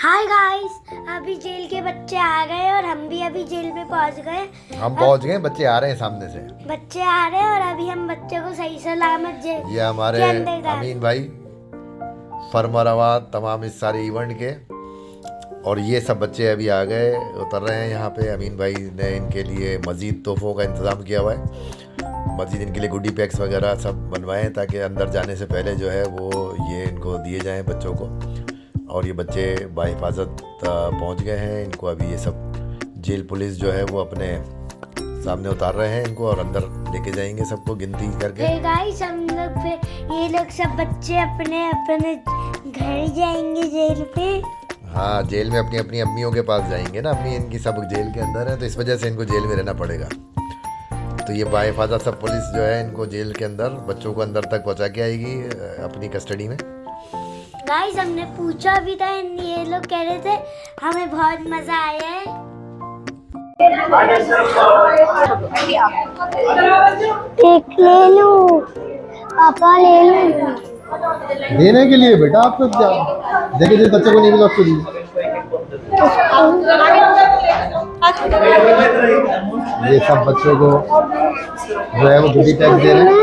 Hi guys, अभी jail के बच्चे आ गए और हम भी अभी जेल में पहुंच गए। हम पहुंच गए, बच्चे आ रहे हैं सामने से। बच्चे आ रहे हैं और अभी हम बच्चे को सही सलामत जेल ये हमारे के अंदर डाल अमीन भाई फरमारवा तमाम इस सारे इवेंट के। और ये सब बच्चे अभी आ गए, उतर रहे हैं यहाँ पे। अमीन भाई ने इनके लिए मज़ीद तोहफ़ों का इंतज़ाम किया हुआ है, मज़ीद इनके लिए गुडी पैक्स वगैरह सब बनवाए हैं ताकि अंदर जाने से पहले जो है वो ये इनको दिए जाएं बच्चों को। और ये बच्चे बाहिफाजत पहुँच गए हैं। इनको अभी ये सब जेल पुलिस जो है वो अपने सामने उतार रहे हैं इनको और अंदर लेके जाएंगे सबको गिनती करके। फिर गाइस हम लोग फिर ये लोग सब बच्चे अपने अपने घर जाएंगे जेल पे। हाँ, जेल में अपनी अपनी अम्मियों के पास जाएंगे ना। अम्मी इनकी सब जेल के अंदर है तो इस वजह से इनको जेल में रहना पड़ेगा। तो ये बाहिफाजत सब पुलिस जो है इनको जेल के अंदर बच्चों को अंदर तक पहुंचा के आएगी अपनी कस्टडी में। गाइस हमने पूछा भी था, ये लोग कह रहे थे हमें बहुत मजा आया है। एक ले लूं पापा, ले लूं देने के लिए बेटा आपको क्या देखे, जिस बच्चे को नहीं मिला उसको दीजिए। ये सब बच्चों को जो है वो गुडी पैक दे रहे हैं।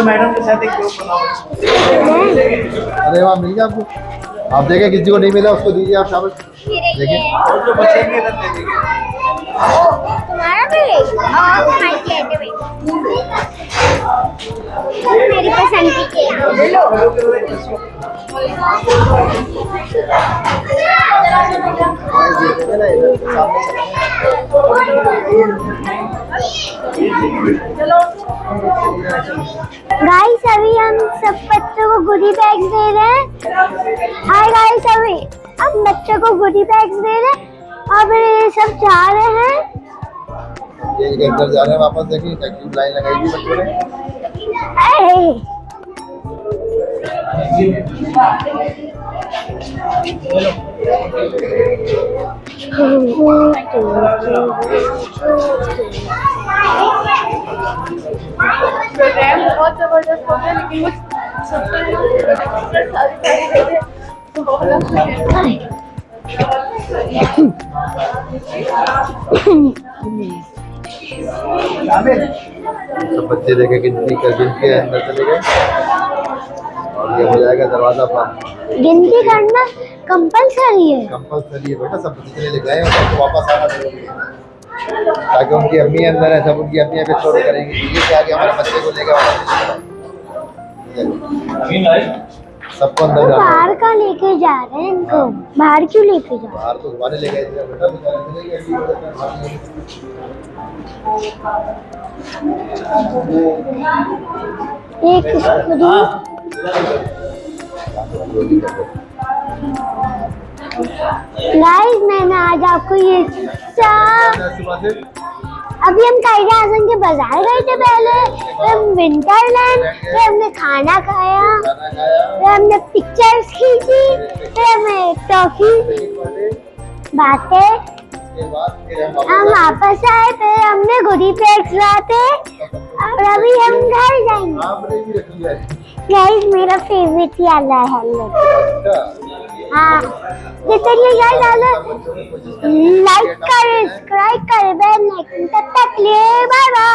मैडम के साथ अरे वहाँ मिल गया आपको, आप देखें किसी को नहीं मिला उसको दीजिए आप शाबाश। देखिए तुम्हारा भी मेरी पसंद की गाइस अभी हम सब बच्चों को गुडी बैग्स दे रहे हैं। हाय गाइस, अभी हम बच्चों को गुडी बैग्स दे रहे हैं और ये सब जा रहे हैं। ये अंदर जा रहे हैं वापस। देखिए क्या क्यूट लाइन लगाई थी बच्चों ने। बहुत जबरदस्त हो गया, लेकिन वो सब बच्चे देखे गिनती के अंदर चले गए और ये हो जाएगा दरवाजा बंद। गिनती करना कंपलसरी है। कंपलसरी है बेटा, सब जितने ले गए सबको वापस आना जरूरी है ताकि उनकी अम्मी अंदर है, सब उनकी अम्मी पे छोड़ करेंगी। ये क्या कि हमारे बच्चे को लेकर सबको अंदर जाना। बाहर का लेके जा रहे हैं इनको। बाहर क्यों लेके जा रहे हैं? बाहर तो घुमाने ले गए थे बेटा, एक इसको दी। गाइस मैंने आज आपको ये अभी हम कायदे आजम के बाजार गए थे, पहले फिर हम विंटरलैंड, फिर हमने खाना खाया, फिर हमने पिक्चर्स खींची, फिर हमें टॉफी बातें, हम वापस आए, फिर हमने गुडी पैक्स बाते और अभी हम घर जाएंगे। गाइस मेरा फेवरेट ये वाला है। हाँ, चलिए गाइस लाइक करें, सब्सक्राइब करें, बेल आइकन। तब तक लिए बाय बाय।